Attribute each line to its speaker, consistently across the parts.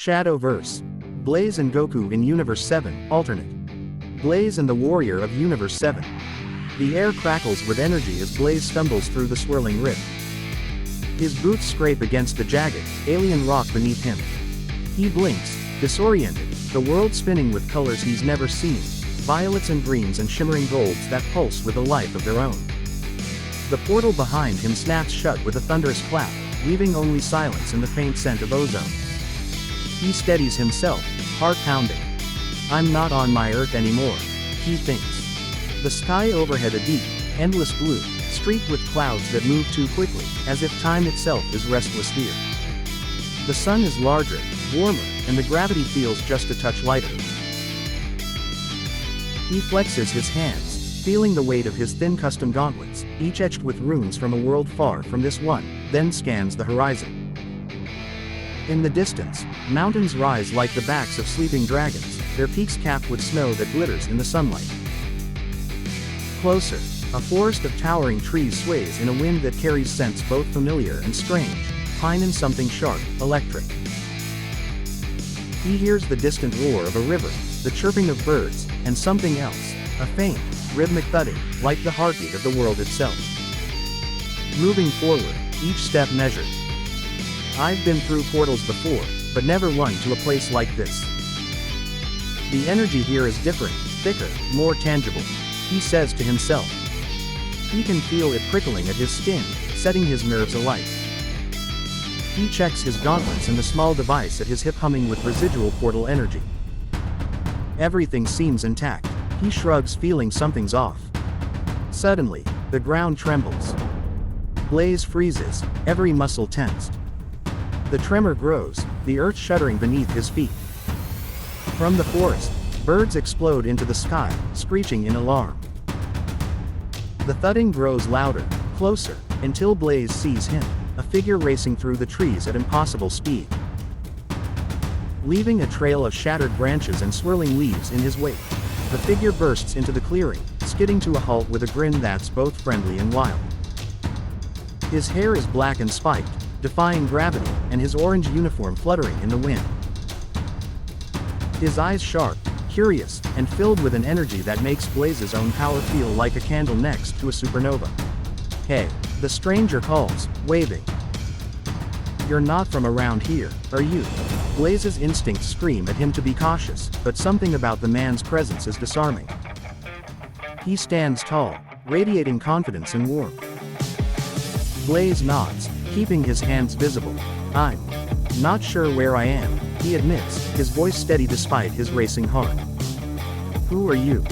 Speaker 1: Shadowverse. Blaze and Goku in Universe 7, alternate. Blaze and the Warrior of Universe 7. The air crackles with energy as Blaze stumbles through the swirling rift. His boots scrape against the jagged, alien rock beneath him. He blinks, disoriented, the world spinning with colors he's never seen, violets and greens and shimmering golds that pulse with a life of their own. The portal behind him snaps shut with a thunderous clap, leaving only silence and the faint scent of ozone. He steadies himself, heart pounding. I'm not on my Earth anymore, he thinks. The sky overhead a deep, endless blue, streaked with clouds that move too quickly, as if time itself is restless here. The sun is larger, warmer, and the gravity feels just a touch lighter. He flexes his hands, feeling the weight of his thin custom gauntlets, each etched with runes from a world far from this one, then scans the horizon. In the distance, mountains rise like the backs of sleeping dragons, their peaks capped with snow that glitters in the sunlight. Closer, a forest of towering trees sways in a wind that carries scents both familiar and strange, pine and something sharp, electric. He hears the distant roar of a river, the chirping of birds, and something else, a faint, rhythmic thudding, like the heartbeat of the world itself. Moving forward, each step measured. I've been through portals before, but never one to a place like this. The energy here is different, thicker, more tangible, he says to himself. He can feel it prickling at his skin, setting his nerves alight. He checks his gauntlets and the small device at his hip humming with residual portal energy. Everything seems intact. He shrugs, feeling something's off. Suddenly, the ground trembles. Blaze freezes, every muscle tensed. The tremor grows, the earth shuddering beneath his feet. From the forest, birds explode into the sky, screeching in alarm. The thudding grows louder, closer, until Blaze sees him, a figure racing through the trees at impossible speed. Leaving a trail of shattered branches and swirling leaves in his wake, the figure bursts into the clearing, skidding to a halt with a grin that's both friendly and wild. His hair is black and spiked, defying gravity, and his orange uniform fluttering in the wind. His eyes sharp, curious, and filled with an energy that makes Blaze's own power feel like a candle next to a supernova. Hey, the stranger calls, waving. You're not from around here, are you? Blaze's instincts scream at him to be cautious, but something about the man's presence is disarming. He stands tall, radiating confidence and warmth. Blaze nods, keeping his hands visible. I'm not sure where I am, he admits, his voice steady despite his racing heart. Who are you?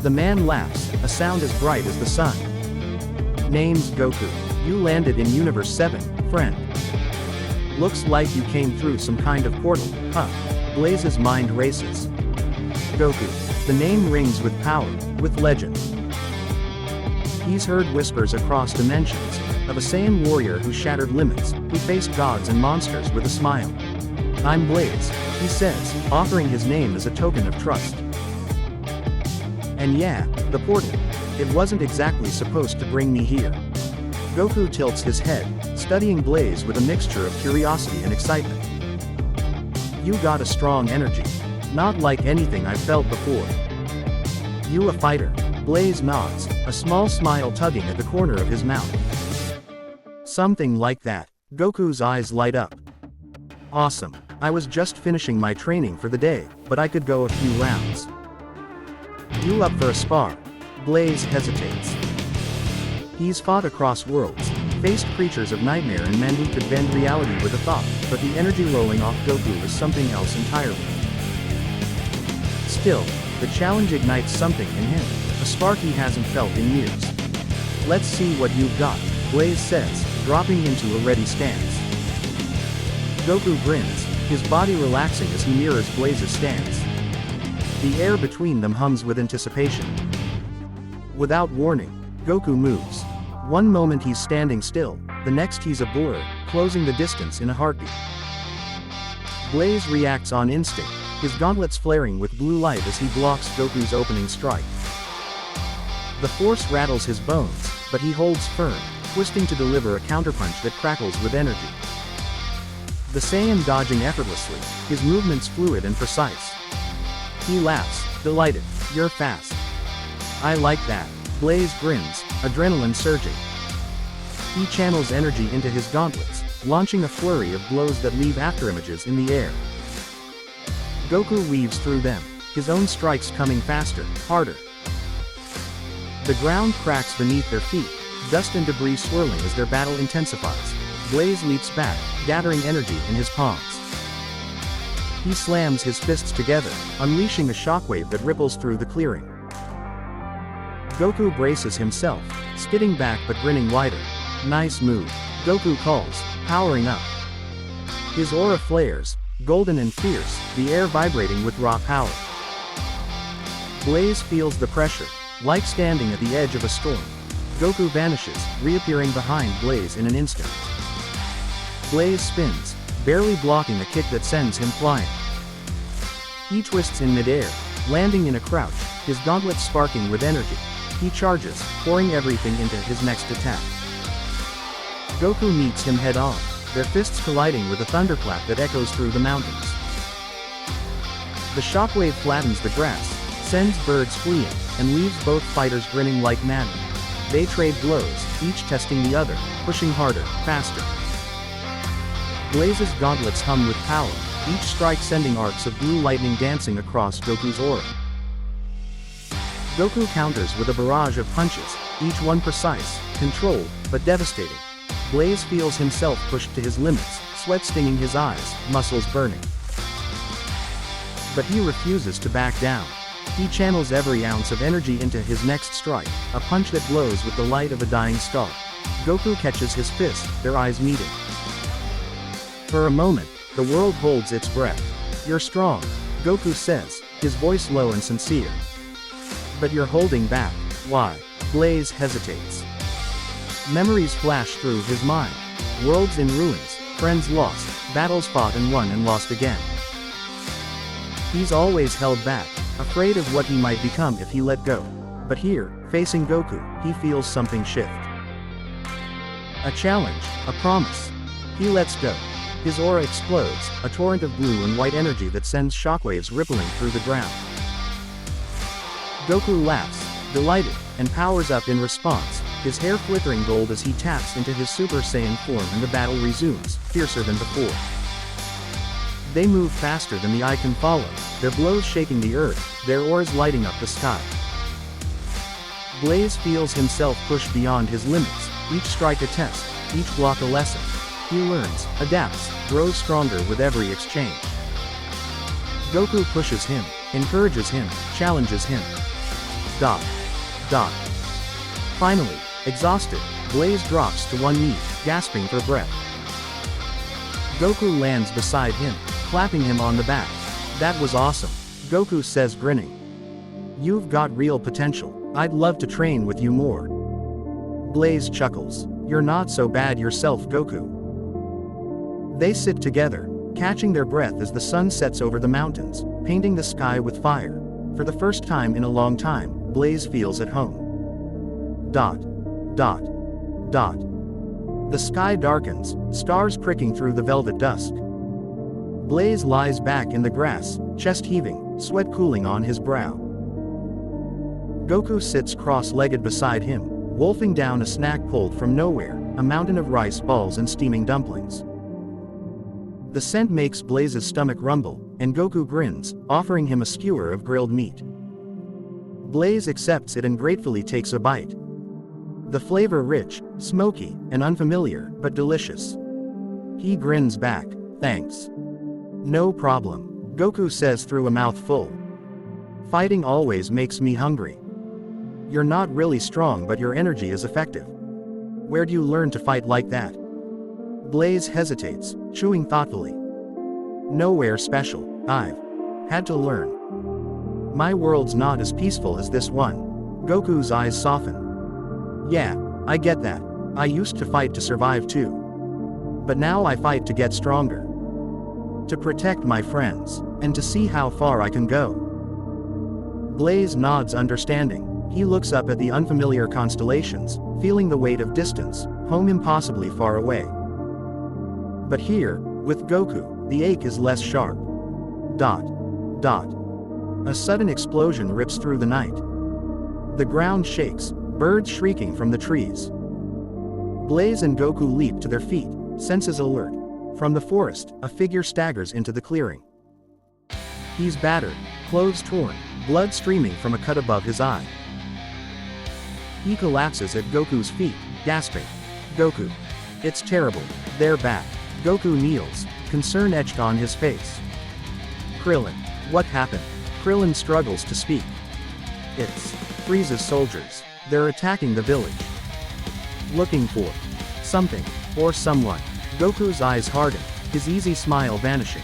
Speaker 1: The man laughs, a sound as bright as the sun. Name's Goku. You landed in Universe 7, friend. Looks like you came through some kind of portal, huh? Blaze's mind races. Goku. The name rings with power, with legend. He's heard whispers across dimensions, of a Saiyan warrior who shattered limits, who faced gods and monsters with a smile. I'm Blaze, he says, offering his name as a token of trust. And yeah, the portal. It wasn't exactly supposed to bring me here. Goku tilts his head, studying Blaze with a mixture of curiosity and excitement. You got a strong energy. Not like anything I've felt before. You a fighter? Blaze nods, a small smile tugging at the corner of his mouth. Something like that. Goku's eyes light up. Awesome. I was just finishing my training for the day, but I could go a few rounds. You up for a spar? Blaze hesitates. He's fought across worlds, faced creatures of nightmare and men who could bend reality with a thought, but the energy rolling off Goku is something else entirely. Still, the challenge ignites something in him, a spark he hasn't felt in years. Let's see what you've got, Blaze says, dropping into a ready stance. Goku grins, his body relaxing as he mirrors Blaze's stance. The air between them hums with anticipation. Without warning, Goku moves. One moment he's standing still, the next he's a blur, closing the distance in a heartbeat. Blaze reacts on instinct, his gauntlets flaring with blue light as he blocks Goku's opening strike. The force rattles his bones, but he holds firm, twisting to deliver a counterpunch that crackles with energy. the Saiyan dodging effortlessly, his movements fluid and precise. He laughs, delighted. You're fast. I like that. Blaze grins, adrenaline surging. He channels energy into his gauntlets, launching a flurry of blows that leave afterimages in the air. Goku weaves through them, his own strikes coming faster, harder. The ground cracks beneath their feet, dust and debris swirling as their battle intensifies. Blaze leaps back, gathering energy in his palms. He slams his fists together, unleashing a shockwave that ripples through the clearing. Goku braces himself, skidding back but grinning wider. Nice move, Goku calls, powering up. His aura flares, golden and fierce, the air vibrating with raw power. Blaze feels the pressure, like standing at the edge of a storm. Goku vanishes, reappearing behind Blaze in an instant. Blaze spins, barely blocking a kick that sends him flying. He twists in midair, landing in a crouch, his gauntlets sparking with energy. He charges, pouring everything into his next attack. Goku meets him head-on, their fists colliding with a thunderclap that echoes through the mountains. The shockwave flattens the grass, sends birds fleeing, and leaves both fighters grinning like madmen. They trade blows, each testing the other, pushing harder, faster. Blaze's gauntlets hum with power, each strike sending arcs of blue lightning dancing across Goku's aura. Goku counters with a barrage of punches, each one precise, controlled, but devastating. Blaze feels himself pushed to his limits, sweat stinging his eyes, muscles burning. But he refuses to back down. He channels every ounce of energy into his next strike, a punch that glows with the light of a dying star. Goku catches his fist, their eyes meeting. For a moment, the world holds its breath. You're strong, Goku says, his voice low and sincere. But you're holding back. Why? Blaze hesitates. Memories flash through his mind. Worlds in ruins, friends lost, battles fought and won and lost again. He's always held back, afraid of what he might become if he let go. But here, facing Goku, he feels something shift. A challenge, a promise. He lets go. His aura explodes, a torrent of blue and white energy that sends shockwaves rippling through the ground. Goku laughs, delighted, and powers up in response, his hair flickering gold as he taps into his Super Saiyan form and the battle resumes, fiercer than before. They move faster than the eye can follow, their blows shaking the earth, their auras lighting up the sky. Blaze feels himself pushed beyond his limits, each strike a test, each block a lesson. He learns, adapts, grows stronger with every exchange. Goku pushes him, encourages him, challenges him. Dot. Dot. Finally, exhausted, Blaze drops to one knee, gasping for breath. Goku lands beside him, clapping him on the back. That was awesome, Goku says grinning. You've got real potential, I'd love to train with you more. Blaze chuckles, you're not so bad yourself, Goku. They sit together, catching their breath as the sun sets over the mountains, painting the sky with fire. For the first time in a long time, Blaze feels at home. Dot. Dot. Dot. The sky darkens, stars pricking through the velvet dusk. Blaze lies back in the grass, chest heaving, sweat cooling on his brow. Goku sits cross-legged beside him, wolfing down a snack pulled from nowhere, a mountain of rice balls and steaming dumplings. The scent makes Blaze's stomach rumble, and Goku grins, offering him a skewer of grilled meat. Blaze accepts it and gratefully takes a bite. The flavor rich, smoky, and unfamiliar, but delicious. He grins back, thanks. No problem, Goku says through a mouthful. Fighting always makes me hungry. You're not really strong but your energy is effective. Where'd you learn to fight like that? Blaze hesitates, chewing thoughtfully. Nowhere special, I've had to learn. My world's not as peaceful as this one. Goku's eyes soften. Yeah, I get that. I used to fight to survive too. But now I fight to get stronger. To protect my friends, and to see how far I can go. Blaze nods understanding. He looks up at the unfamiliar constellations, feeling the weight of distance, home impossibly far away. But here, With Goku, the ache is less sharp. Dot. Dot. A sudden explosion rips through the night. The ground shakes, birds shrieking from the trees. Blaze and Goku leap to their feet, senses alert. From the forest, a figure staggers into the clearing. He's battered, clothes torn, blood streaming from a cut above his eye. He collapses at Goku's feet, gasping. Goku. It's terrible, they're back. Goku kneels, concern etched on his face. Krillin. What happened? Krillin struggles to speak. It's Frieza's soldiers. They're attacking the village. Looking for something, or someone. Goku's eyes harden, his easy smile vanishing.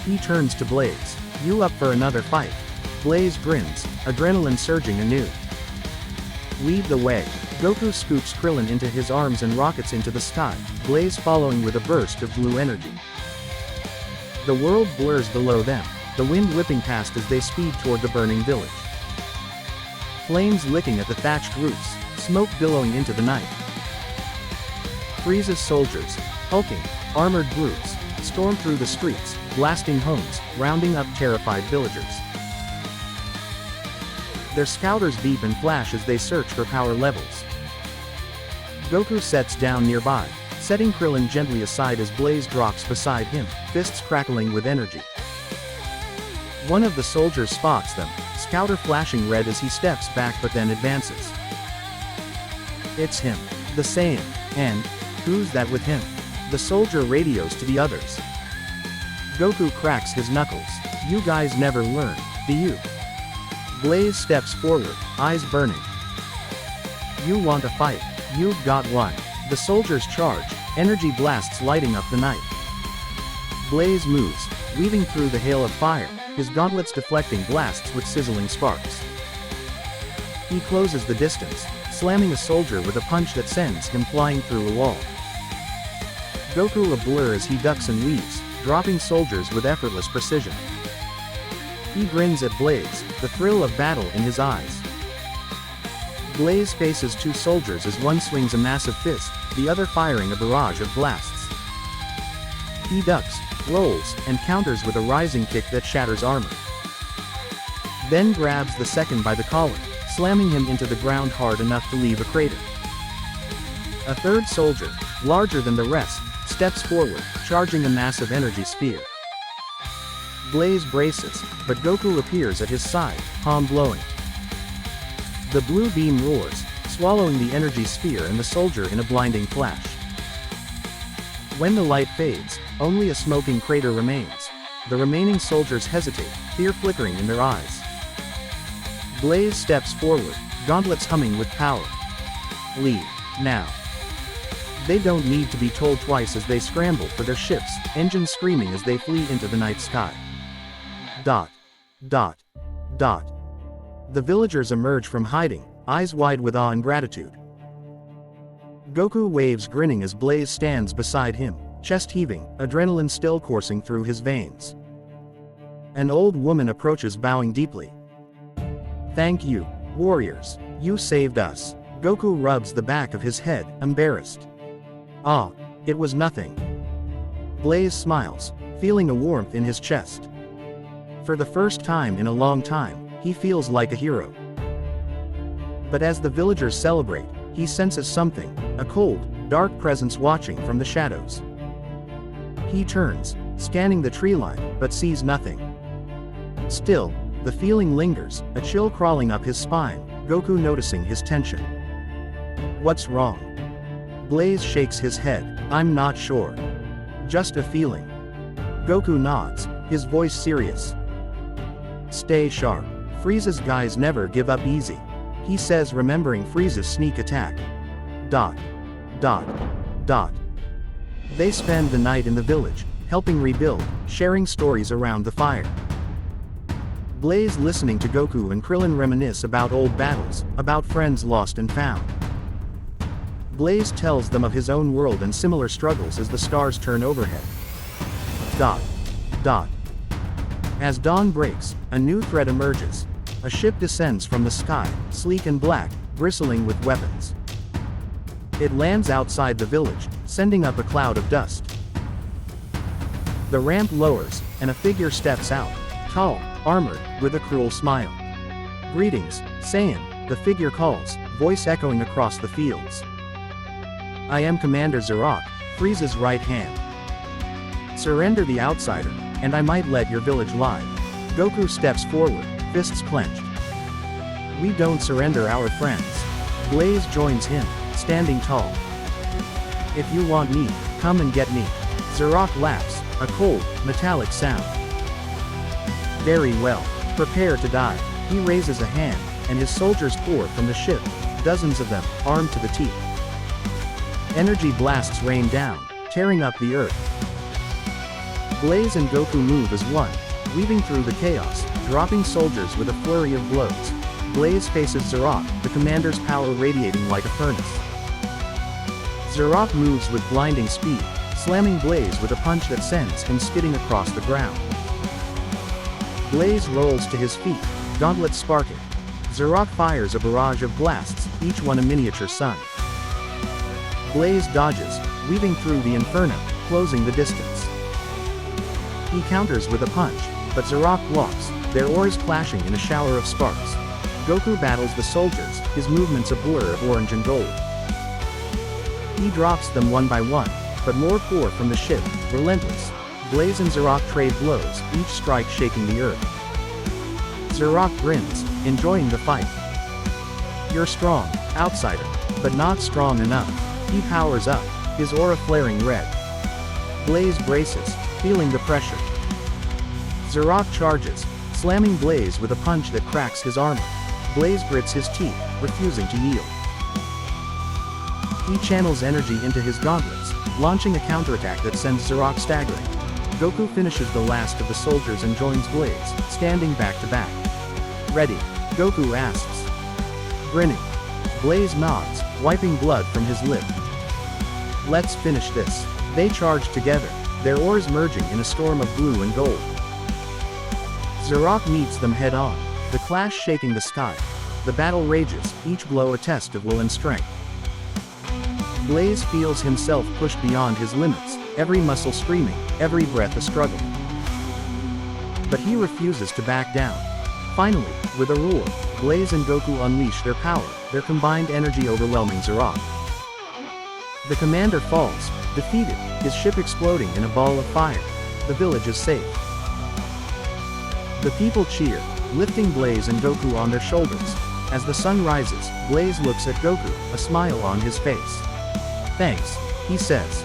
Speaker 1: He turns to Blaze. You up for another fight? Blaze grins, adrenaline surging anew. Lead the way. Goku scoops Krillin into his arms and rockets into the sky, Blaze following with a burst of blue energy. The world blurs below them, the wind whipping past as they speed toward the burning village. Flames licking at the thatched roofs, smoke billowing into the night. Frieza's soldiers, hulking, armored brutes, storm through the streets, blasting homes, rounding up terrified villagers. Their scouters beep and flash as they search for power levels. Goku sets down nearby, setting Krillin gently aside as Blaze drops beside him, fists crackling with energy. One of the soldiers spots them, scouter flashing red as he steps back but then advances. It's him. The same. And, who's that with him? The soldier radios to the others. Goku cracks his knuckles. You guys never learn, do you? Blaze steps forward, eyes burning. You want a fight? You've got one. The soldiers charge, energy blasts lighting up the night. Blaze moves, weaving through the hail of fire, his gauntlets deflecting blasts with sizzling sparks. He closes the distance, slamming a soldier with a punch that sends him flying through a wall. Goku a blur as he ducks and weaves, dropping soldiers with effortless precision. He grins at Blaze, the thrill of battle in his eyes. Blaze faces two soldiers as one swings a massive fist, the other firing a barrage of blasts. He ducks, rolls, and counters with a rising kick that shatters armor. Then grabs the second by the collar, slamming him into the ground hard enough to leave a crater. A third soldier, larger than the rest, steps forward, charging a massive energy sphere. Blaze braces, but Goku appears at his side, palm blowing. The blue beam roars, swallowing the energy sphere and the soldier in a blinding flash. When the light fades, only a smoking crater remains. The remaining soldiers hesitate, fear flickering in their eyes. Blaze steps forward, gauntlets humming with power. Leave, now. They don't need to be told twice as they scramble for their ships, engines screaming as they flee into the night sky. Dot. Dot. Dot. The villagers emerge from hiding, eyes wide with awe and gratitude. Goku waves grinning as Blaze stands beside him, chest heaving, adrenaline still coursing through his veins. An old woman approaches bowing deeply. Thank you, warriors, you saved us. Goku rubs the back of his head, embarrassed. Ah, it was nothing. Blaze smiles, feeling a warmth in his chest. For the first time in a long time, he feels like a hero. But as the villagers celebrate, he senses something, a cold, dark presence watching from the shadows. He turns, scanning the tree line, but sees nothing. Still, the feeling lingers, a chill crawling up his spine, Goku noticing his tension. What's wrong? Blaze shakes his head. I'm not sure. Just a feeling. Goku nods, his voice serious. Stay sharp. Frieza's guys never give up easy. He says, remembering Frieza's sneak attack. Dot. Dot. Dot. They spend the night in the village, helping rebuild, sharing stories around the fire. Blaze listening to Goku and Krillin reminisce about old battles, about friends lost and found. Blaze tells them of his own world and similar struggles as the stars turn overhead. Dot. Dot. As dawn breaks, a new threat emerges. A ship descends from the sky, sleek and black, bristling with weapons. It lands outside the village, sending up a cloud of dust. The ramp lowers, and a figure steps out, tall, armored, with a cruel smile. "Greetings, Saiyan," the figure calls, voice echoing across the fields. "I am Commander Zorak, Frieza's right hand. Surrender the outsider, and I might let your village lie." Goku steps forward, fists clenched. "We don't surrender our friends." Blaze joins him, standing tall. "If you want me, come and get me." Zorak laughs, a cold, metallic sound. "Very well. Prepare to die." He raises a hand, and his soldiers pour from the ship, dozens of them, armed to the teeth. Energy blasts rain down, tearing up the earth. Blaze and Goku move as one, weaving through the chaos, dropping soldiers with a flurry of blows. Blaze faces Zorak, the commander's power radiating like a furnace. Zorak moves with blinding speed, slamming Blaze with a punch that sends him skidding across the ground. Blaze rolls to his feet, gauntlets sparking. Zorak fires a barrage of blasts, each one a miniature sun. Blaze dodges, weaving through the inferno, closing the distance. He counters with a punch, but Zorak blocks, their oars clashing in a shower of sparks. Goku battles the soldiers, his movements a blur of orange and gold. He drops them one by one, but more pour from the ship, relentless. Blaze and Zorak trade blows, each strike shaking the earth. Zorak grins, enjoying the fight. "You're strong, outsider, but not strong enough." He powers up, his aura flaring red. Blaze braces, feeling the pressure. Zorak charges, slamming Blaze with a punch that cracks his armor. Blaze grits his teeth, refusing to yield. He channels energy into his gauntlets, launching a counterattack that sends Zorak staggering. Goku finishes the last of the soldiers and joins Blaze, standing back to back. "Ready?" Goku asks. Grinning. Blaze nods, wiping blood from his lip. "Let's finish this." They charge together, their oars merging in a storm of blue and gold. Zorak meets them head-on, the clash shaking the sky. The battle rages, each blow a test of will and strength. Blaze feels himself pushed beyond his limits, every muscle screaming, every breath a struggle. But he refuses to back down. Finally, with a roar, Blaze and Goku unleash their power, their combined energy overwhelming Zorak. The commander falls, defeated, his ship exploding in a ball of fire. The village is safe. The people cheer, lifting Blaze and Goku on their shoulders. As the sun rises, Blaze looks at Goku, a smile on his face. "Thanks," he says.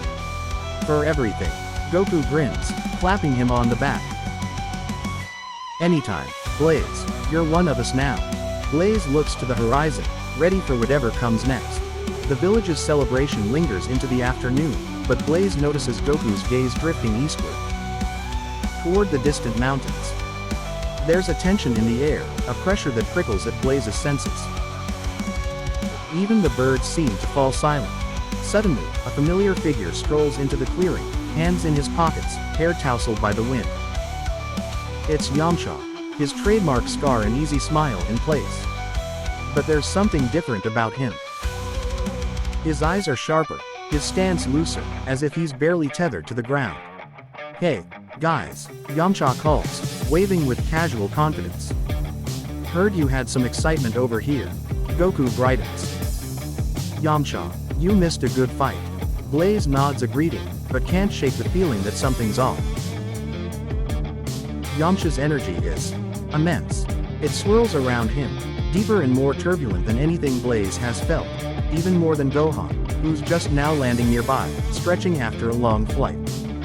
Speaker 1: "For everything." Goku grins, clapping him on the back. "Anytime, Blaze, you're one of us now." Blaze looks to the horizon, ready for whatever comes next. The village's celebration lingers into the afternoon, but Blaze notices Goku's gaze drifting eastward, toward the distant mountains. There's a tension in the air, a pressure that prickles at Blaze's senses. Even the birds seem to fall silent. Suddenly, a familiar figure strolls into the clearing, hands in his pockets, hair tousled by the wind. It's Yamcha, his trademark scar and easy smile in place. But there's something different about him. His eyes are sharper, his stance looser, as if he's barely tethered to the ground. "Hey, guys," Yamcha calls, waving with casual confidence. "Heard you had some excitement over here." Goku brightens. "Yamcha, you missed a good fight." Blaze nods a greeting, but can't shake the feeling that something's off. Yamcha's energy is immense. It swirls around him, deeper and more turbulent than anything Blaze has felt, even more than Gohan, who's just now landing nearby, stretching after a long flight.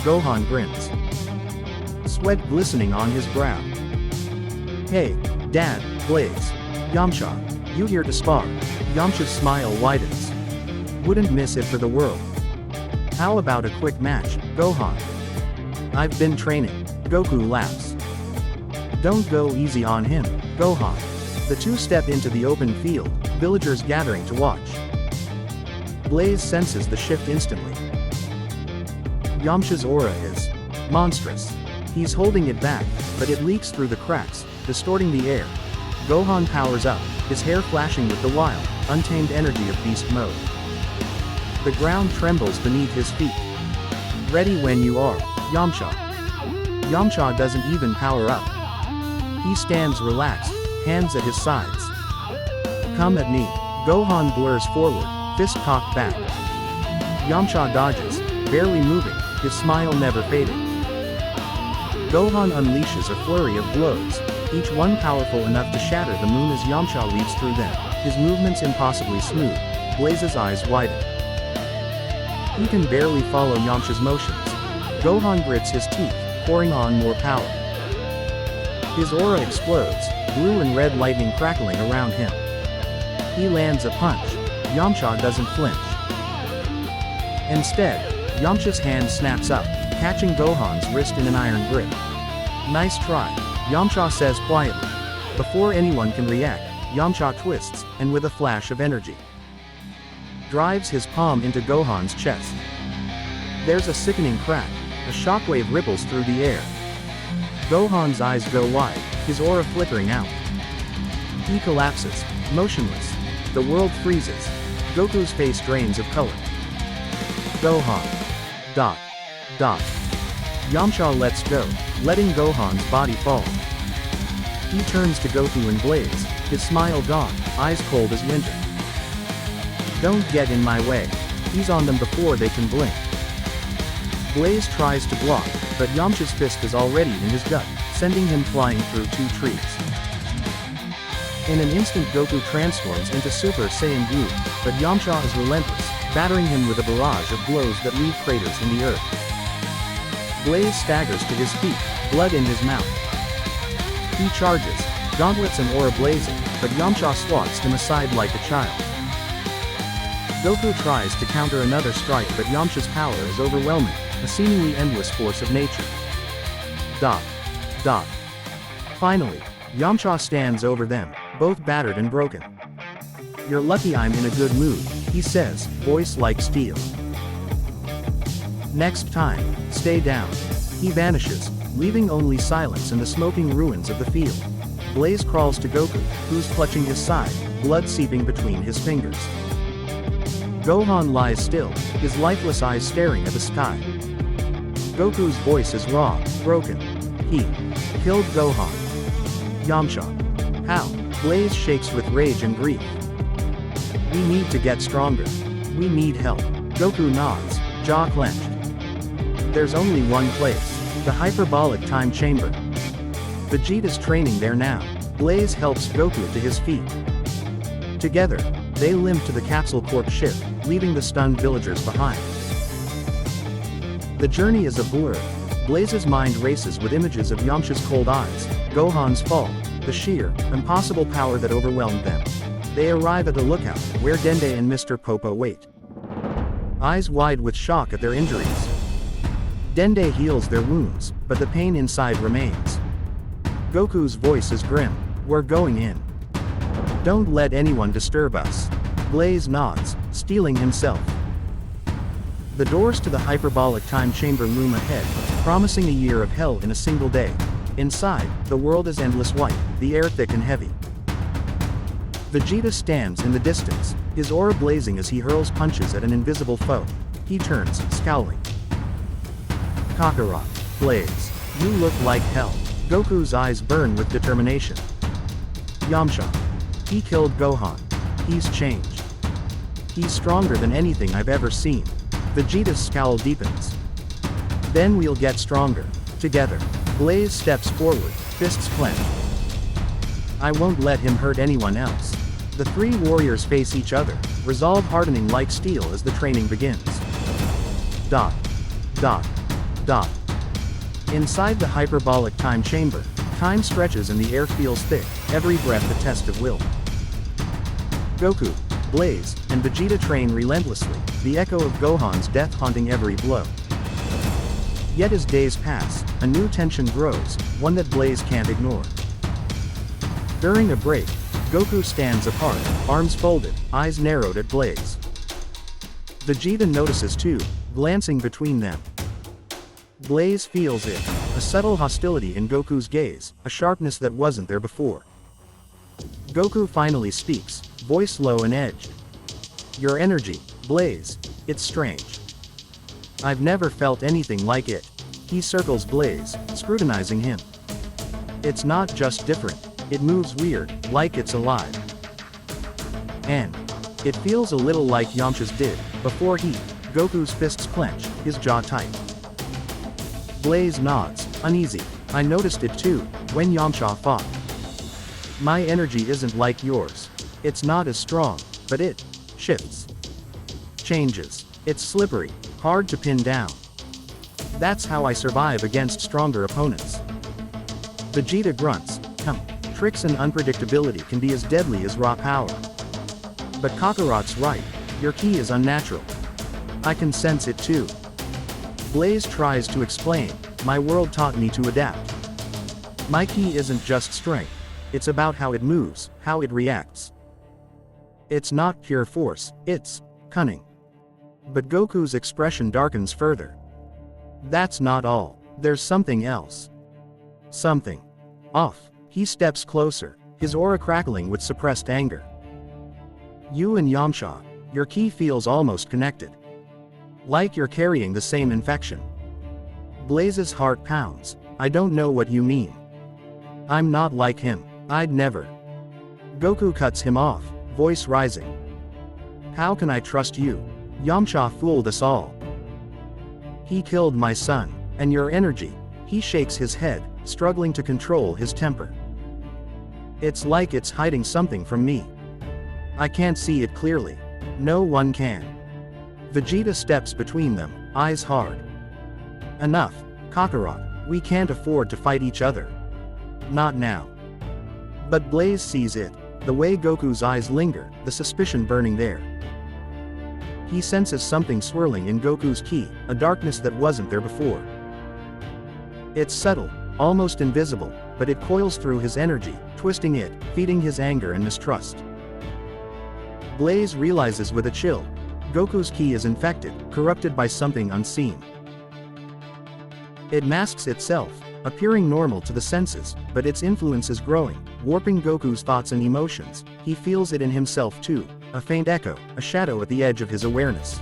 Speaker 1: Gohan grins, sweat glistening on his brow. "Hey, Dad, Blaze. Yamcha, you here to spar?" Yamcha's smile widens. "Wouldn't miss it for the world." "How about a quick match, Gohan?" "I've been training." Goku laughs. "Don't go easy on him, Gohan." The two step into the open field, villagers gathering to watch. Blaze senses the shift instantly. Yamcha's aura is monstrous. He's holding it back, but it leaks through the cracks, distorting the air. Gohan powers up, his hair flashing with the wild, untamed energy of beast mode. The ground trembles beneath his feet. "Ready when you are, Yamcha." Yamcha doesn't even power up. He stands relaxed, hands at his sides. Come at me. Gohan blurs forward, fist cocked back. Yamcha dodges, barely moving, his smile never fading. Gohan unleashes a flurry of blows, each one powerful enough to shatter the moon as Yamcha leaps through them, his movements impossibly smooth. Blaze's eyes widen. He can barely follow Yamcha's motions. Gohan grits his teeth, pouring on more power. His aura explodes, blue and red lightning crackling around him. He lands a punch. Yamcha doesn't flinch. Instead, Yamcha's hand snaps up, catching Gohan's wrist in an iron grip. Nice try, Yamcha says quietly. Before anyone can react, Yamcha twists, and with a flash of energy, drives his palm into Gohan's chest. There's a sickening crack, a shockwave ripples through the air. Gohan's eyes go wide, his aura flickering out. He collapses, motionless. The world freezes. Goku's face drains of color. Gohan. Dot. Dot. Yamcha lets go, letting Gohan's body fall. He turns to Goku and Blaze, his smile gone, eyes cold as winter. Don't get in my way. He's on them before they can blink. Blaze tries to block, but Yamcha's fist is already in his gut, sending him flying through 2 trees. In an instant Goku transforms into Super Saiyan Blue, but Yamcha is relentless, battering him with a barrage of blows that leave craters in the earth. Blaze staggers to his feet, blood in his mouth. He charges, gauntlets and aura blazing, but Yamcha swats him aside like a child. Goku tries to counter another strike, but Yamcha's power is overwhelming, a seemingly endless force of nature. Dot. Dot. Finally, Yamcha stands over them, both battered and broken. You're lucky I'm in a good mood, he says, voice like steel. Next time, stay down. He vanishes, leaving only silence and the smoking ruins of the field. Blaze crawls to Goku, who's clutching his side, blood seeping between his fingers. Gohan lies still, his lifeless eyes staring at the sky. Goku's voice is raw, broken. He killed Gohan. Yamcha. How? Blaze shakes with rage and grief. We need to get stronger. We need help. Goku nods, jaw clenched. There's only one place, the hyperbolic time chamber. Vegeta's training there now. Blaze helps Goku to his feet. Together, they limp to the Capsule Corp ship, leaving the stunned villagers behind. The journey is a blur. Blaze's mind races with images of Yamcha's cold eyes, Gohan's fall, the sheer, impossible power that overwhelmed them. They arrive at the lookout, where Dende and Mr. Popo wait. Eyes wide with shock at their injuries. Dende heals their wounds, but the pain inside remains. Goku's voice is grim. We're going in. Don't let anyone disturb us. Blaze nods, steeling himself. The doors to the hyperbolic time chamber loom ahead, promising a year of hell in a single day. Inside, the world is endless white, the air thick and heavy. Vegeta stands in the distance, his aura blazing as he hurls punches at an invisible foe. He turns, scowling. Kakarot. Blaze. You look like hell. Goku's eyes burn with determination. Yamcha. He killed Gohan. He's changed. He's stronger than anything I've ever seen. Vegeta's scowl deepens. Then we'll get stronger. Together. Blaze steps forward, fists clenched. I won't let him hurt anyone else. The 3 warriors face each other, resolve hardening like steel as the training begins. Dot. Dot. Dot. Inside the hyperbolic time chamber, time stretches and the air feels thick, every breath a test of will. Goku, Blaze, and Vegeta train relentlessly, the echo of Gohan's death haunting every blow. Yet as days pass, a new tension grows, one that Blaze can't ignore. During a break, Goku stands apart, arms folded, eyes narrowed at Blaze. Vegeta notices too, glancing between them. Blaze feels it, a subtle hostility in Goku's gaze, a sharpness that wasn't there before. Goku finally speaks, voice low and edged. Your energy, Blaze, it's strange. I've never felt anything like it. He circles Blaze, scrutinizing him. It's not just different, it moves weird, like it's alive. And it feels a little like Yamcha's did, before Goku's fists clench, his jaw tight. Blaze nods, uneasy. I noticed it too, when Yamcha fought. My energy isn't like yours. It's not as strong, but it shifts. Changes. It's slippery, hard to pin down. That's how I survive against stronger opponents. Vegeta grunts. Tricks and unpredictability can be as deadly as raw power. But Kakarot's right, your ki is unnatural. I can sense it too. Blaze tries to explain, my world taught me to adapt. My ki isn't just strength, it's about how it moves, how it reacts. It's not pure force, it's cunning. But Goku's expression darkens further. That's not all, there's something else. Something off. He steps closer, his aura crackling with suppressed anger. You and Yamcha, your ki feels almost connected. Like you're carrying the same infection. Blaze's heart pounds. I don't know what you mean. I'm not like him, I'd never. Goku cuts him off, voice rising. How can I trust you? Yamcha fooled us all. He killed my son, and your energy. He shakes his head, struggling to control his temper. It's like it's hiding something from me. I can't see it clearly. No one can. Vegeta steps between them, eyes hard. Enough, Kakarot, we can't afford to fight each other. Not now. But Blaze sees it, the way Goku's eyes linger, the suspicion burning there. He senses something swirling in Goku's ki, a darkness that wasn't there before. It's subtle, almost invisible, but it coils through his energy, twisting it, feeding his anger and mistrust. Blaze realizes with a chill. Goku's ki is infected, corrupted by something unseen. It masks itself, appearing normal to the senses, but its influence is growing, warping Goku's thoughts and emotions. He feels it in himself too, a faint echo, a shadow at the edge of his awareness.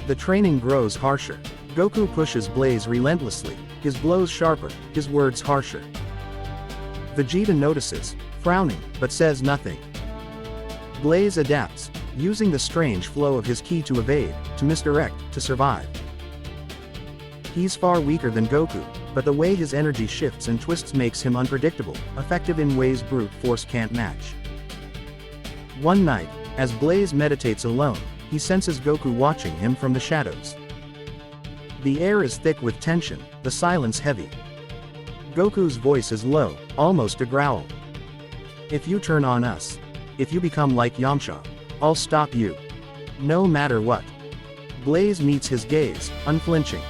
Speaker 1: The training grows harsher. Goku pushes Blaze relentlessly, his blows sharper, his words harsher. Vegeta notices, frowning, but says nothing. Blaze adapts, using the strange flow of his ki to evade, to misdirect, to survive. He's far weaker than Goku, but the way his energy shifts and twists makes him unpredictable, effective in ways brute force can't match. One night, as Blaze meditates alone, he senses Goku watching him from the shadows. The air is thick with tension, the silence heavy. Goku's voice is low, almost a growl. If you turn on us, if you become like Yamcha, I'll stop you. No matter what. Blaze meets his gaze, unflinching.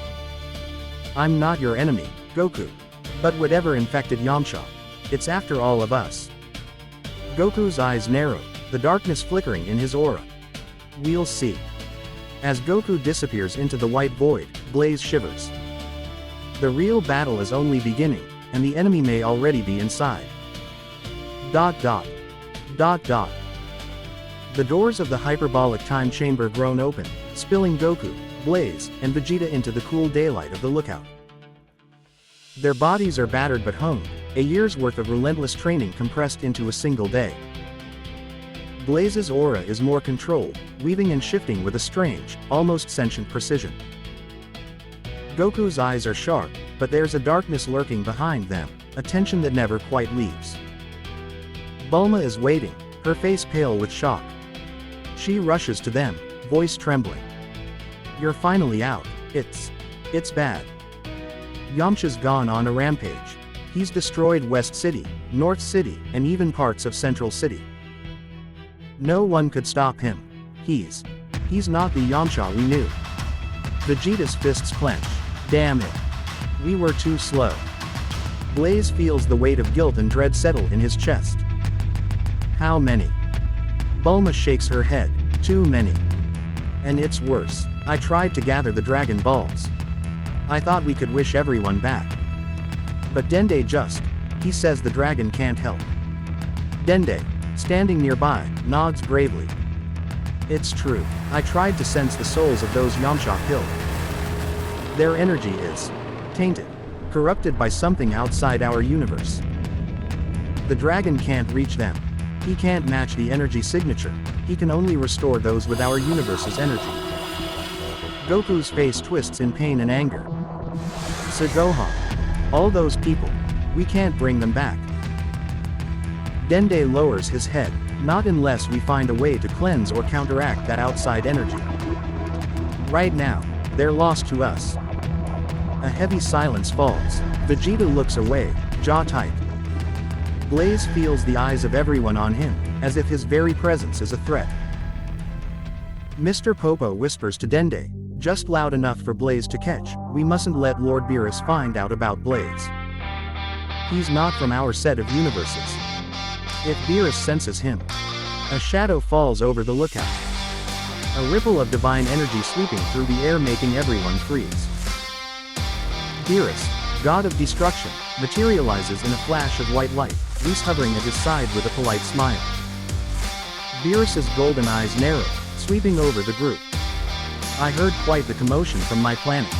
Speaker 1: I'm not your enemy, Goku. But whatever infected Yamcha, it's after all of us. Goku's eyes narrow, the darkness flickering in his aura. We'll see. As Goku disappears into the white void, Blaze shivers. The real battle is only beginning, and the enemy may already be inside. ... The doors of the hyperbolic time chamber groan open, spilling Goku, Blaze, and Vegeta into the cool daylight of the lookout. Their bodies are battered but honed, a year's worth of relentless training compressed into a single day. Blaze's aura is more controlled, weaving and shifting with a strange, almost sentient precision. Goku's eyes are sharp, but there's a darkness lurking behind them, a tension that never quite leaves. Bulma is waiting, her face pale with shock. She rushes to them, voice trembling. You're finally out. It's bad. Yamcha's gone on a rampage. He's destroyed West City, North City, and even parts of Central City. No one could stop him. He's not the Yamcha we knew. Vegeta's fists clench. Damn it. We were too slow. Blaze feels the weight of guilt and dread settle in his chest. How many? Bulma shakes her head. Too many. And it's worse. I tried to gather the Dragon Balls. I thought we could wish everyone back. But Dende he says the dragon can't help. Dende, standing nearby, nods gravely. It's true. I tried to sense the souls of those Yamcha killed. Their energy is tainted, corrupted by something outside our universe. The dragon can't reach them. He can't match the energy signature. He can only restore those with our universe's energy. Goku's face twists in pain and anger. Sir Gohan. All those people. We can't bring them back. Dende lowers his head. Not unless we find a way to cleanse or counteract that outside energy. Right now, they're lost to us. A heavy silence falls. Vegeta looks away, jaw tight. Blaze feels the eyes of everyone on him, as if his very presence is a threat. Mr. Popo whispers to Dende, just loud enough for Blaze to catch, we mustn't let Lord Beerus find out about Blaze. He's not from our set of universes. If Beerus senses him, a shadow falls over the lookout. A ripple of divine energy sweeping through the air making everyone freeze. Beerus, god of destruction, materializes in a flash of white light, Whis hovering at his side with a polite smile. Beerus's golden eyes narrow, sweeping over the group. I heard quite the commotion from my planet.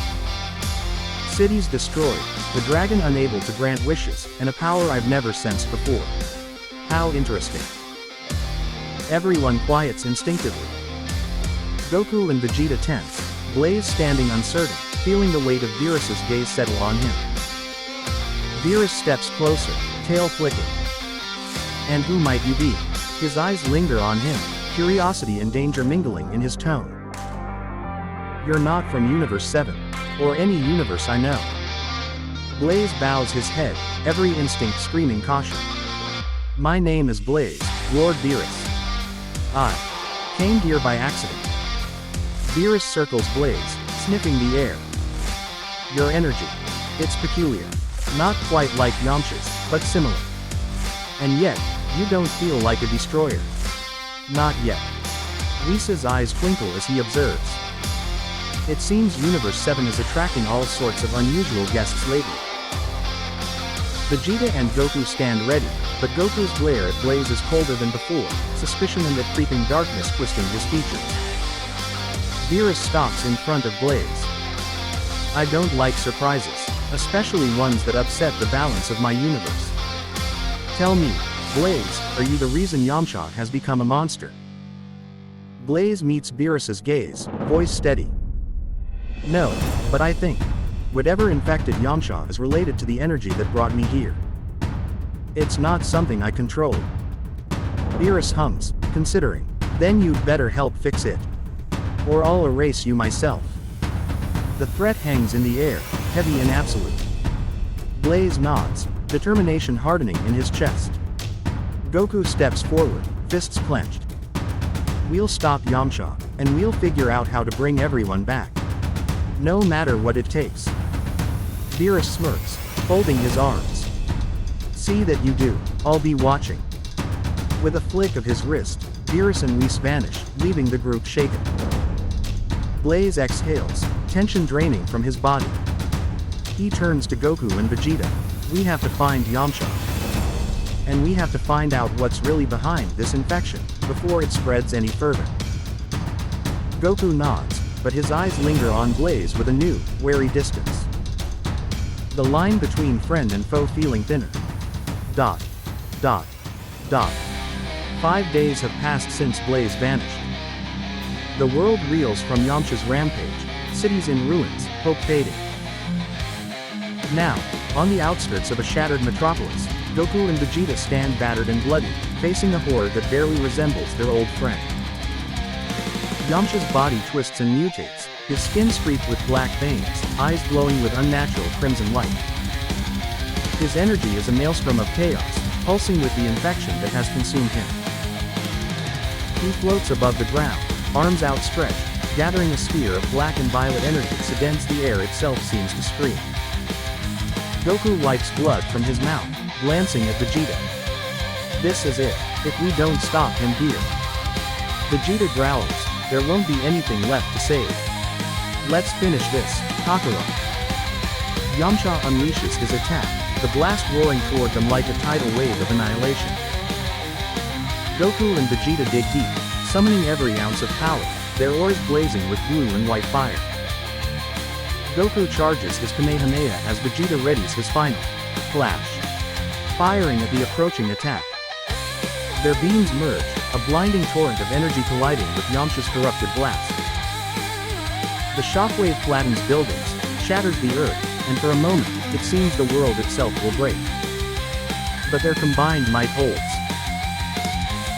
Speaker 1: Cities destroyed, the dragon unable to grant wishes, and a power I've never sensed before. How interesting. Everyone quiets instinctively. Goku and Vegeta tense, Blaze standing uncertain, feeling the weight of Beerus's gaze settle on him. Beerus steps closer, tail flicking. And who might you be? His eyes linger on him, curiosity and danger mingling in his tone. You're not from Universe 7. Or any universe I know. Blaze bows his head, every instinct screaming caution. My name is Blaze, Lord Beerus. I came here by accident. Beerus circles Blaze, sniffing the air. Your energy. It's peculiar. Not quite like Yamcha's, but similar. And yet, you don't feel like a destroyer. Not yet. Lisa's eyes twinkle as he observes. It seems Universe 7 is attracting all sorts of unusual guests lately. Vegeta and Goku stand ready, but Goku's glare at Blaze is colder than before, suspicion and the creeping darkness twisting his features. Beerus stops in front of Blaze. I don't like surprises, especially ones that upset the balance of my universe. Tell me, Blaze, are you the reason Yamcha has become a monster? Blaze meets Beerus's gaze, voice steady. No, but I think whatever infected Yamcha is related to the energy that brought me here. It's not something I control. Beerus hums, considering. Then you'd better help fix it. Or I'll erase you myself. The threat hangs in the air, heavy and absolute. Blaze nods, determination hardening in his chest. Goku steps forward, fists clenched. We'll stop Yamcha, and we'll figure out how to bring everyone back. No matter what it takes. Beerus smirks, folding his arms. See that you do, I'll be watching. With a flick of his wrist, Beerus and Whis vanish, leaving the group shaken. Blaze exhales, tension draining from his body. He turns to Goku and Vegeta. We have to find Yamcha. And we have to find out what's really behind this infection, before it spreads any further. Goku nods, but his eyes linger on Blaze with a new, wary distance. The line between friend and foe feeling thinner. Dot. Dot. Dot. 5 days have passed since Blaze vanished. The world reels from Yamcha's rampage, cities in ruins, hope fading. Now, on the outskirts of a shattered metropolis, Goku and Vegeta stand battered and bloody, facing a horde that barely resembles their old friend. Yamcha's body twists and mutates, his skin streaked with black veins, eyes glowing with unnatural crimson light. His energy is a maelstrom of chaos, pulsing with the infection that has consumed him. He floats above the ground, arms outstretched, gathering a sphere of black and violet energy so dense the air itself seems to scream. Goku wipes blood from his mouth, glancing at Vegeta. This is it, if we don't stop him here. Vegeta growls, there won't be anything left to save. Let's finish this, Kakarot. Yamcha unleashes his attack, the blast roaring toward them like a tidal wave of annihilation. Goku and Vegeta dig deep, summoning every ounce of power, their oars blazing with blue and white fire. Goku charges his Kamehameha as Vegeta readies his final flash, firing at the approaching attack. Their beams merge, a blinding torrent of energy colliding with Yamcha's corrupted blast. The shockwave flattens buildings, shatters the earth, and for a moment, it seems the world itself will break. But their combined might holds.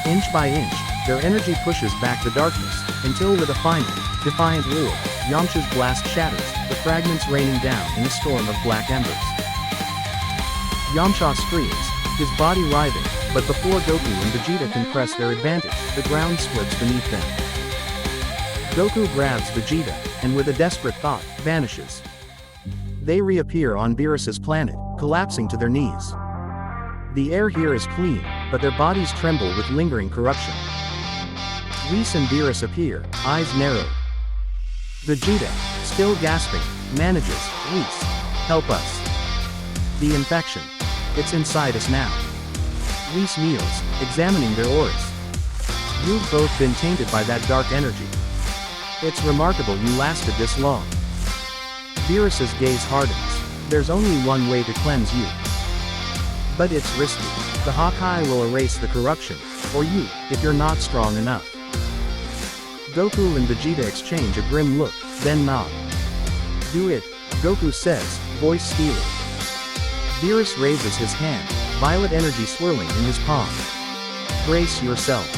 Speaker 1: Inch by inch, their energy pushes back the darkness, until with a final, defiant roar, Yamcha's blast shatters, the fragments raining down in a storm of black embers. Yamcha screams, his body writhing, but before Goku and Vegeta can press their advantage, the ground splits beneath them. Goku grabs Vegeta, and with a desperate thought, vanishes. They reappear on Beerus's planet, collapsing to their knees. The air here is clean, but their bodies tremble with lingering corruption. Whis and Beerus appear, eyes narrowed. Vegeta, still gasping, manages, Whis, help us. The infection. It's inside us now. Whis kneels, examining their auras. You've both been tainted by that dark energy. It's remarkable you lasted this long. Beerus's gaze hardens. There's only one way to cleanse you. But it's risky. The Hawkeye will erase the corruption, or you, if you're not strong enough. Goku and Vegeta exchange a grim look, then nod. Do it, Goku says, voice steely. Beerus raises his hand, violet energy swirling in his palm. Brace yourselves.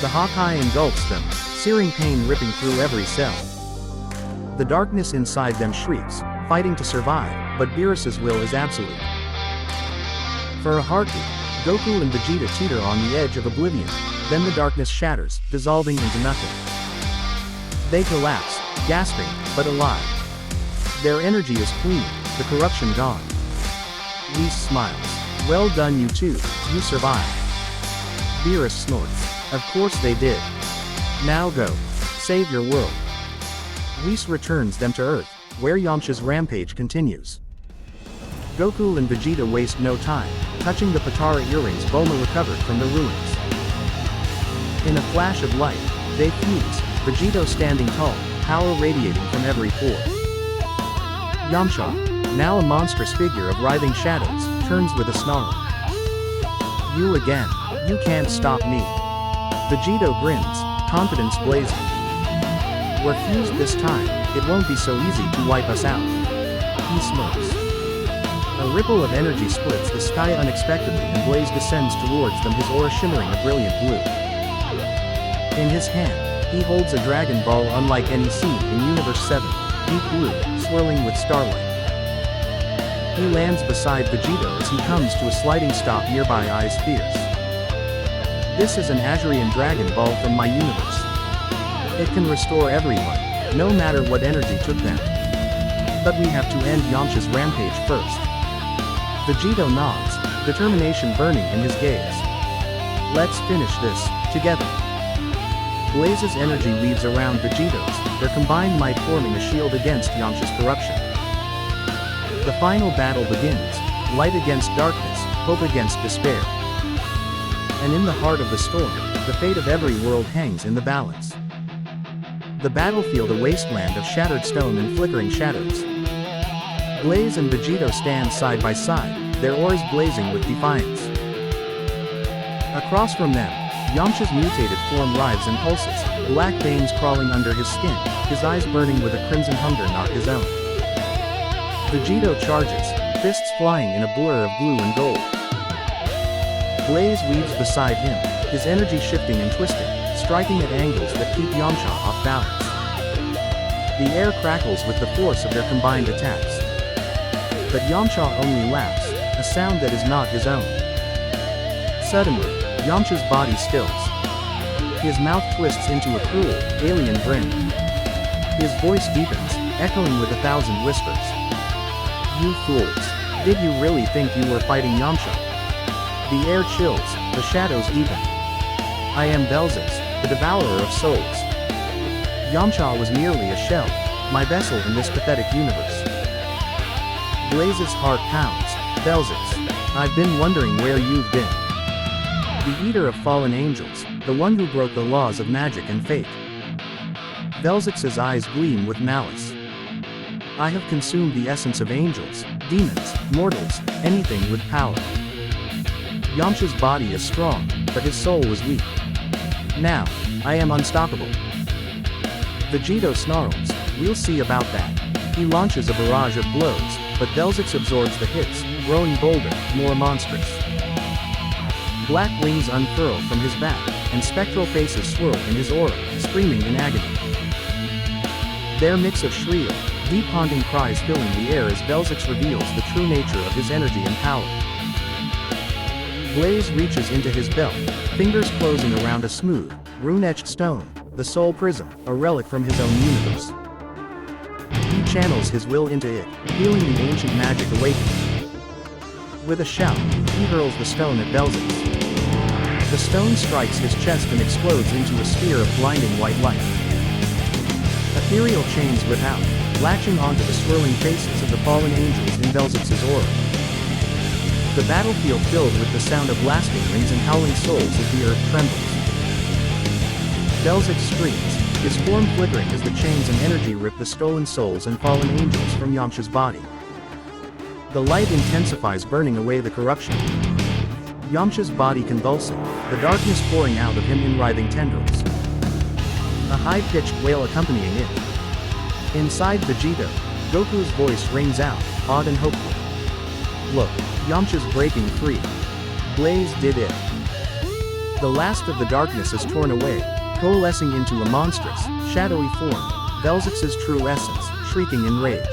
Speaker 1: The Hawkeye engulfs them, searing pain ripping through every cell. The darkness inside them shrieks, fighting to survive, but Beerus's will is absolute. For a heartbeat, Goku and Vegeta teeter on the edge of oblivion, then the darkness shatters, dissolving into nothing. They collapse, gasping, but alive. Their energy is clean, the corruption gone. Whis smiles. Well done you two, you survived. Beerus snorts. Of course they did. Now go. Save your world. Whis returns them to Earth, where Yamcha's rampage continues. Goku and Vegeta waste no time, touching the Potara earrings Bulma recovered from the ruins. In a flash of light, they fuse, Vegeta standing tall, power radiating from every pore. Yamcha, now a monstrous figure of writhing shadows, turns with a snarl. You again, you can't stop me. Vegeta grins, confidence blazing. We're fused this time, it won't be so easy to wipe us out. He smirks. A ripple of energy splits the sky unexpectedly and Blaze descends towards them, his aura shimmering a brilliant blue. In his hand, he holds a Dragon Ball unlike any seen in Universe 7, deep blue, swirling with starlight. He lands beside Vegeta as he comes to a sliding stop nearby, eyes fierce. This is an Azurian Dragon Ball from my universe. It can restore everyone, no matter what energy took them. But we have to end Yamcha's rampage first. Vegeta nods, determination burning in his gaze. Let's finish this, together. Blaze's energy weaves around Vegeta's, their combined might forming a shield against Yamcha's corruption. The final battle begins, light against darkness, hope against despair. And in the heart of the storm, the fate of every world hangs in the balance. The battlefield a wasteland of shattered stone and flickering shadows. Blaze and Vegeta stand side by side, their auras blazing with defiance. Across from them, Yamcha's mutated form writhes and pulses, black veins crawling under his skin, his eyes burning with a crimson hunger not his own. Vegeta charges, fists flying in a blur of blue and gold. Blaze weaves beside him, his energy shifting and twisting, striking at angles that keep Yamcha off balance. The air crackles with the force of their combined attacks. But Yamcha only laughs, a sound that is not his own. Suddenly, Yamcha's body stills. His mouth twists into a cruel, alien grin. His voice deepens, echoing with 1,000 whispers. You fools. Did you really think you were fighting Yamcha? The air chills, the shadows deepen. I am Belzix, the devourer of souls. Yamcha was merely a shell, my vessel in this pathetic universe. Blaze's heart pounds. Belzix, I've been wondering where you've been. The eater of fallen angels, the one who broke the laws of magic and fate. Belzix's eyes gleam with malice. I have consumed the essence of angels, demons, mortals, anything with power. Yamcha's body is strong, but his soul was weak. Now, I am unstoppable. Vegito snarls, we'll see about that. He launches a barrage of blows, but Velzix absorbs the hits, growing bolder, more monstrous. Black wings unfurl from his back, and spectral faces swirl in his aura, screaming in agony. Their mix of shrill, deep haunting cries filling the air as Velzix reveals the true nature of his energy and power. Blaze reaches into his belt, fingers closing around a smooth, rune-etched stone, the Soul Prism, a relic from his own universe. He channels his will into it, feeling the ancient magic awakening. With a shout, he hurls the stone at Velzix. The stone strikes his chest and explodes into a sphere of blinding white light. Ethereal chains rip out, latching onto the swirling faces of the fallen angels in Velzix's aura. The battlefield filled with the sound of blasting rings and howling souls as the earth trembles. Velzix screams, his form flickering as the chains and energy rip the stolen souls and fallen angels from Yamcha's body. The light intensifies, burning away the corruption. Yamcha's body convulsing, the darkness pouring out of him in writhing tendrils. A high-pitched wail accompanying it. Inside Vegito, Goku's voice rings out, awed and hopeful. Look, Yamcha's breaking free. Blaze did it. The last of the darkness is torn away, coalescing into a monstrous, shadowy form, Velzix's true essence, shrieking in rage.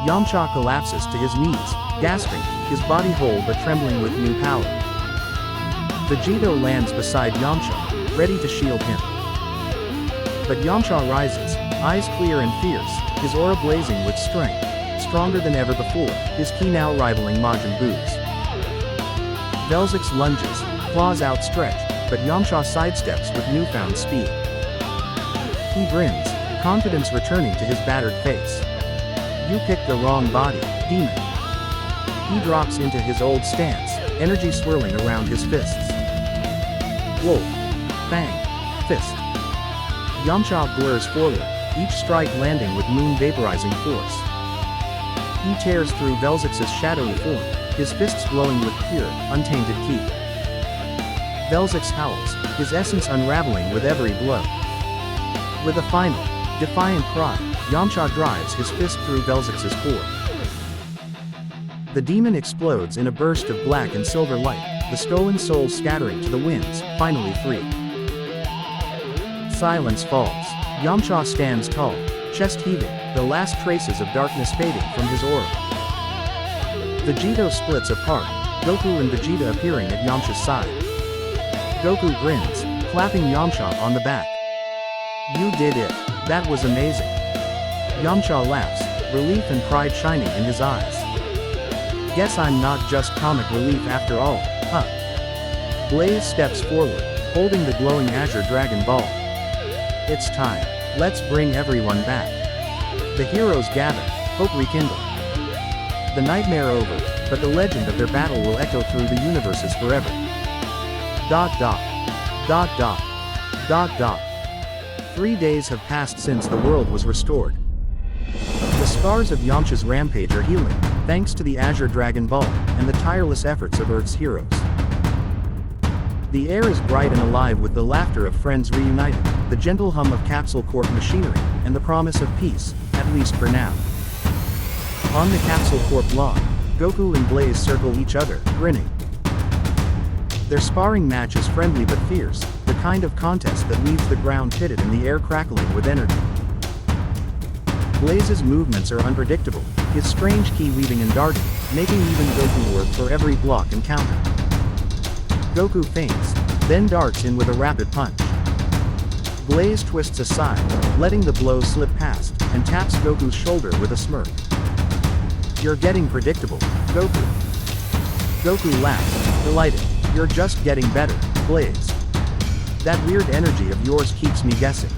Speaker 1: Yamcha collapses to his knees, gasping, his body whole but trembling with new power. Vegito lands beside Yamcha, ready to shield him. But Yamcha rises, eyes clear and fierce, his aura blazing with strength, stronger than ever before, his ki now rivaling Majin Buu's. Velzix lunges, claws outstretched, but Yamcha sidesteps with newfound speed. He grins, confidence returning to his battered face. You picked the wrong body, demon. He drops into his old stance, energy swirling around his fists. Wolf. Fang. Fist. Yamcha blurs forward, each strike landing with moon vaporizing force. He tears through Velzix's shadowy form, his fists glowing with pure, untainted ki. Velzix howls, his essence unraveling with every blow. With a final, defiant cry, Yamcha drives his fist through Velzix's core. The demon explodes in a burst of black and silver light, the stolen souls scattering to the winds, finally free. Silence falls. Yamcha stands tall, chest heaving, the last traces of darkness fading from his aura. Vegito splits apart, Goku and Vegeta appearing at Yamcha's side. Goku grins, clapping Yamcha on the back. You did it. That was amazing. Yamcha laughs, relief and pride shining in his eyes. Guess I'm not just comic relief after all, huh? Blaze steps forward, holding the glowing Azure Dragon Ball. It's time. Let's bring everyone back. The heroes gather, hope rekindled. The nightmare over, but the legend of their battle will echo through the universes forever. ... 3 days have passed since the world was restored. The scars of Yamcha's rampage are healing, thanks to the Azure Dragon Ball, and the tireless efforts of Earth's heroes. The air is bright and alive with the laughter of friends reunited, the gentle hum of Capsule Corp machinery, and the promise of peace, at least for now. On the Capsule Corp lawn, Goku and Blaze circle each other, grinning. Their sparring match is friendly but fierce, the kind of contest that leaves the ground pitted and the air crackling with energy. Blaze's movements are unpredictable, his strange ki weaving and darting, making even Goku work for every block and counter. Goku feints, then darts in with a rapid punch. Blaze twists aside, letting the blow slip past, and taps Goku's shoulder with a smirk. You're getting predictable, Goku. Goku laughs, delighted. You're just getting better, Blaze. That weird energy of yours keeps me guessing.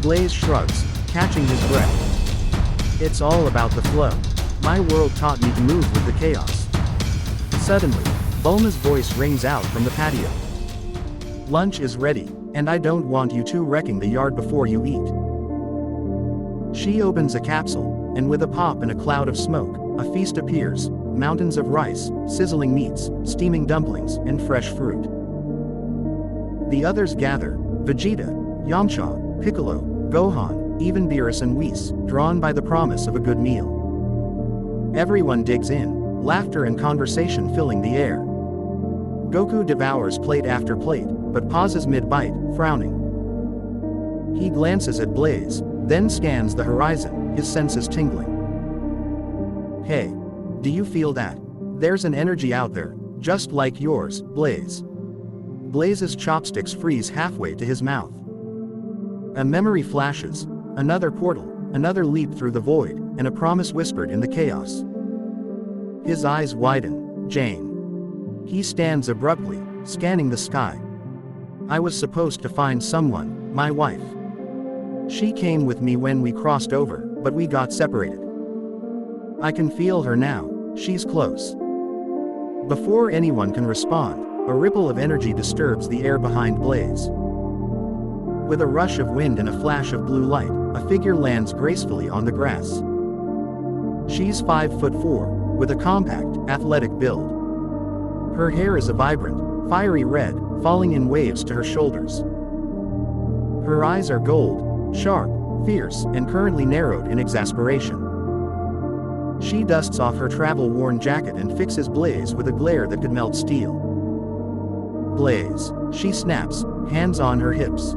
Speaker 1: Blaze shrugs, catching his breath. It's all about the flow. My world taught me to move with the chaos. Suddenly, Bulma's voice rings out from the patio. Lunch is ready, and I don't want you two wrecking the yard before you eat. She opens a capsule, and with a pop and a cloud of smoke, a feast appears: mountains of rice, sizzling meats, steaming dumplings, and fresh fruit. The others gather: Vegeta, Yamcha, Piccolo, Gohan, even Beerus and Whis, drawn by the promise of a good meal. Everyone digs in, laughter and conversation filling the air. Goku devours plate after plate, but pauses mid-bite, frowning. He glances at Blaze, then scans the horizon, his senses tingling. Hey, do you feel that? There's an energy out there, just like yours, Blaze. Blaze's chopsticks freeze halfway to his mouth. A memory flashes, another portal, another leap through the void, and a promise whispered in the chaos. His eyes widen. Jane. He stands abruptly, scanning the sky. I was supposed to find someone, my wife. She came with me when we crossed over, but we got separated. I can feel her now, she's close. Before anyone can respond, a ripple of energy disturbs the air behind Blaze. With a rush of wind and a flash of blue light, a figure lands gracefully on the grass. She's 5'4", with a compact, athletic build. Her hair is a vibrant, fiery red, falling in waves to her shoulders. Her eyes are gold, sharp, fierce, and currently narrowed in exasperation. She dusts off her travel-worn jacket and fixes Blaze with a glare that could melt steel. Blaze, she snaps, hands on her hips.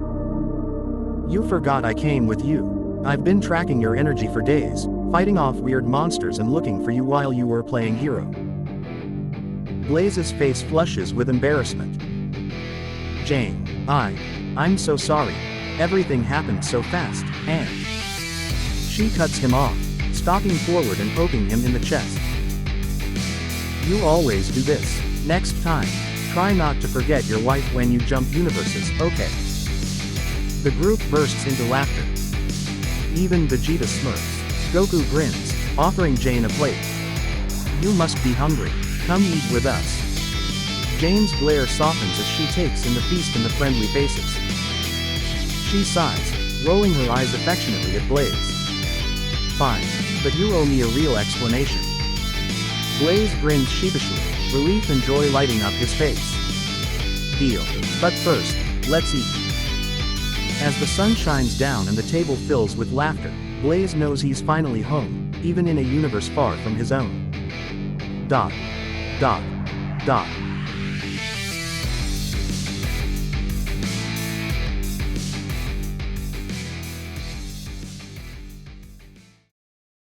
Speaker 1: You forgot I came with you. I've been tracking your energy for days, fighting off weird monsters and looking for you while you were playing hero. Blaze's face flushes with embarrassment. Jane, I'm so sorry. Everything happened so fast, and... She cuts him off, stalking forward and poking him in the chest. You always do this. Next time, try not to forget your wife when you jump universes, okay? The group bursts into laughter. Even Vegeta smirks. Goku grins, offering Jane a plate. You must be hungry. Come eat with us. Jane's glare softens as she takes in the feast and the friendly faces. She sighs, rolling her eyes affectionately at Blaze. Fine, but you owe me a real explanation. Blaze grins sheepishly, relief and joy lighting up his face. Deal. But first, let's eat. As the sun shines down and the table fills with laughter, Blaze knows he's finally home, even in a universe far from his own. Dot. Dot. Dot.